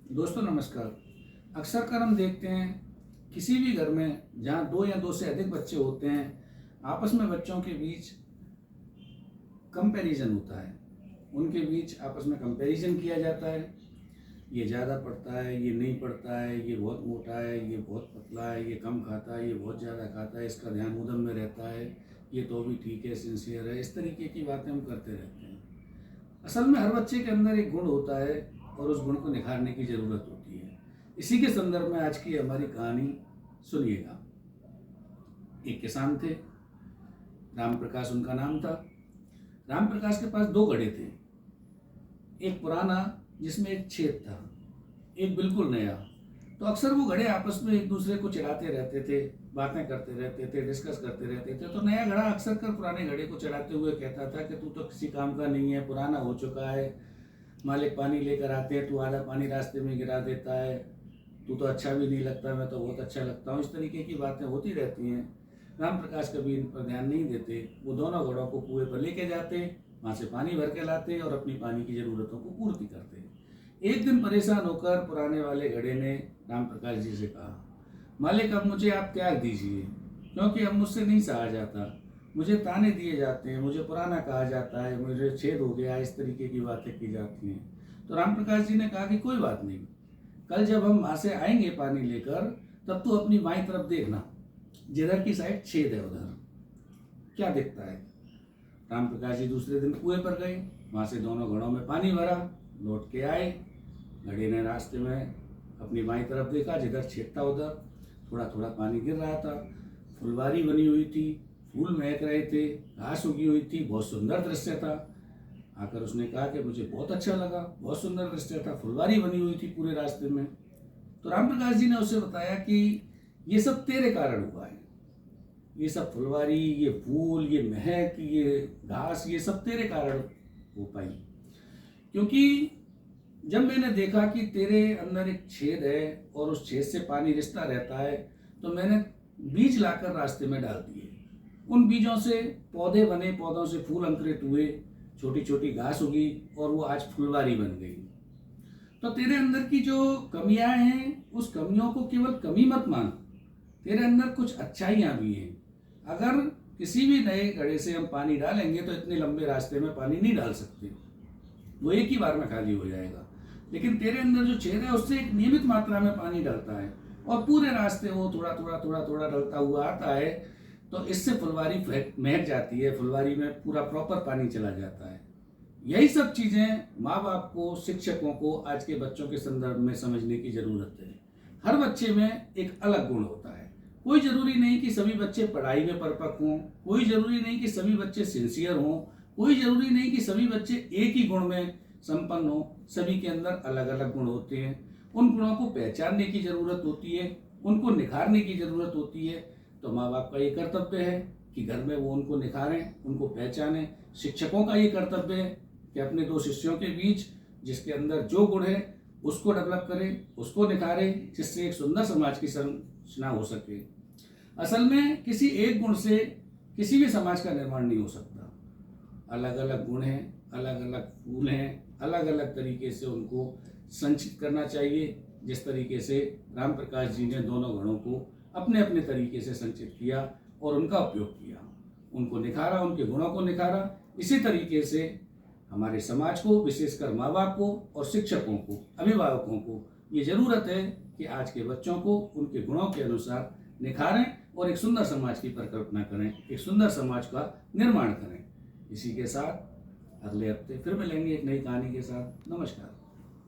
दोस्तों नमस्कार। अक्सर कर हम देखते हैं किसी भी घर में जहाँ दो या दो से अधिक बच्चे होते हैं, आपस में बच्चों के बीच कंपैरिजन होता है। उनके बीच आपस में कंपैरिजन किया जाता है। ये ज़्यादा पढ़ता है, ये नहीं पढ़ता है, ये बहुत मोटा है, ये बहुत पतला है, ये कम खाता है, ये बहुत ज़्यादा खाता है, इसका ध्यान उधम में रहता है, ये तो भी ठीक है, सिंसियर है। इस तरीके की बातें हम करते रहते हैं। असल में हर बच्चे के अंदर एक गुण होता है और उस गुण को निखारने की ज़रूरत होती है। इसी के संदर्भ में आज की हमारी कहानी सुनिएगा। एक किसान थे, राम प्रकाश उनका नाम था। राम प्रकाश के पास दो घड़े थे, एक पुराना जिसमें एक छेद था, एक बिल्कुल नया। तो अक्सर वो घड़े आपस में एक दूसरे को चिढ़ाते रहते थे, बातें करते रहते थे, डिस्कस करते रहते थे। तो नया घड़ा अक्सर कर पुराने घड़े को चिढ़ाते हुए कहता था कि तू तो किसी काम का नहीं है, पुराना हो चुका है, मालिक पानी लेकर आते हैं, तू आधा पानी रास्ते में गिरा देता है, तू तो अच्छा भी नहीं लगता, मैं तो बहुत अच्छा लगता हूँ। इस तरीके की बातें होती रहती हैं। राम प्रकाश कभी इन पर ध्यान नहीं देते। वो दोनों घड़ों को कुएं पर लेके जाते, वहाँ से पानी भर के लाते और अपनी पानी की ज़रूरतों को पूर्ति करते। एक दिन परेशान होकर पुराने वाले घड़े ने राम प्रकाश जी से कहा, मालिक अब मुझे आप त्याग दीजिए, क्योंकि अब मुझसे नहीं सहा जाता। मुझे ताने दिए जाते हैं, मुझे पुराना कहा जाता है, मुझे छेद हो गया, इस तरीके की बातें की जाती हैं। तो राम प्रकाश जी ने कहा कि कोई बात नहीं, कल जब हम वहाँ से आएंगे पानी लेकर, तब तू अपनी बाईं तरफ देखना, जिधर की साइड छेद है उधर क्या दिखता है। राम प्रकाश जी दूसरे दिन कुएं पर गए, वहाँ से दोनों घड़ों में पानी भरा, लौट के आए। घड़े ने रास्ते में अपनी बाईं तरफ देखा, जिधर छेद था उधर थोड़ा थोड़ा पानी गिर रहा था। फुलवारी बनी हुई थी, फूल महक रहे थे, घास उगी हुई थी, बहुत सुंदर दृश्य था। आकर उसने कहा कि मुझे बहुत अच्छा लगा, बहुत सुंदर दृश्य था, फुलवारी बनी हुई थी पूरे रास्ते में। तो राम प्रकाश जी ने उसे बताया कि ये सब तेरे कारण हुआ है, ये सब फुलवारी, ये फूल, ये महक, ये घास, ये सब तेरे कारण हो पाई। क्योंकि जब मैंने देखा कि तेरे अंदर एक छेद है और उस छेद से पानी रिसता रहता है, तो मैंने बीज लाकर रास्ते में डाल दिए। उन बीजों से पौधे बने, पौधों से फूल अंकुरित हुए, छोटी छोटी घास उगी और वो आज फुलवारी बन गई। तो तेरे अंदर की जो कमियां हैं, उस कमियों को केवल कमी मत मान, तेरे अंदर कुछ अच्छाइयां भी हैं। अगर किसी भी नए घड़े से हम पानी डालेंगे तो इतने लंबे रास्ते में पानी नहीं डाल सकते, वो एक ही बार में खाली हो जाएगा। लेकिन तेरे अंदर जो छेद है उससे एक नियमित मात्रा में पानी डलता है और पूरे रास्ते वो थोड़ा थोड़ा थोड़ा थोड़ा डलता हुआ आता है। तो इससे फुलवारी महक जाती है, फुलवारी में पूरा प्रॉपर पानी चला जाता है। यही सब चीज़ें माँ बाप को, शिक्षकों को आज के बच्चों के संदर्भ में समझने की ज़रूरत है। हर बच्चे में एक अलग गुण होता है। कोई ज़रूरी नहीं कि सभी बच्चे पढ़ाई में परिपक्व हों, कोई ज़रूरी नहीं कि सभी बच्चे सिंसियर हों, कोई ज़रूरी नहीं कि सभी बच्चे एक ही गुण में संपन्न हो। सभी के अंदर अलग अलग गुण होते हैं। उन गुणों को पहचानने की ज़रूरत होती है, उनको निखारने की ज़रूरत होती है। तो माँ बाप का ये कर्तव्य है कि घर में वो उनको निखारें, उनको पहचानें। शिक्षकों का ये कर्तव्य है कि अपने दो शिष्यों के बीच जिसके अंदर जो गुण है उसको डेवलप करें, उसको निखारें, जिससे एक सुंदर समाज की संरचना हो सके। असल में किसी एक गुण से किसी भी समाज का निर्माण नहीं हो सकता। अलग अलग गुण हैं, अलग अलग फूल हैं, अलग अलग तरीके से उनको संचित करना चाहिए। जिस तरीके से राम प्रकाश जी ने दोनों गणों को अपने अपने तरीके से संचित किया और उनका उपयोग किया, उनको निखारा, उनके गुणों को निखारा। इसी तरीके से हमारे समाज को, विशेषकर माँ बाप को और शिक्षकों को, अभिभावकों को ये ज़रूरत है कि आज के बच्चों को उनके गुणों के अनुसार निखारें और एक सुंदर समाज की परिकल्पना करें, एक सुंदर समाज का निर्माण करें। इसी के साथ अगले हफ्ते फिर मिलेंगे एक नई कहानी के साथ। नमस्कार।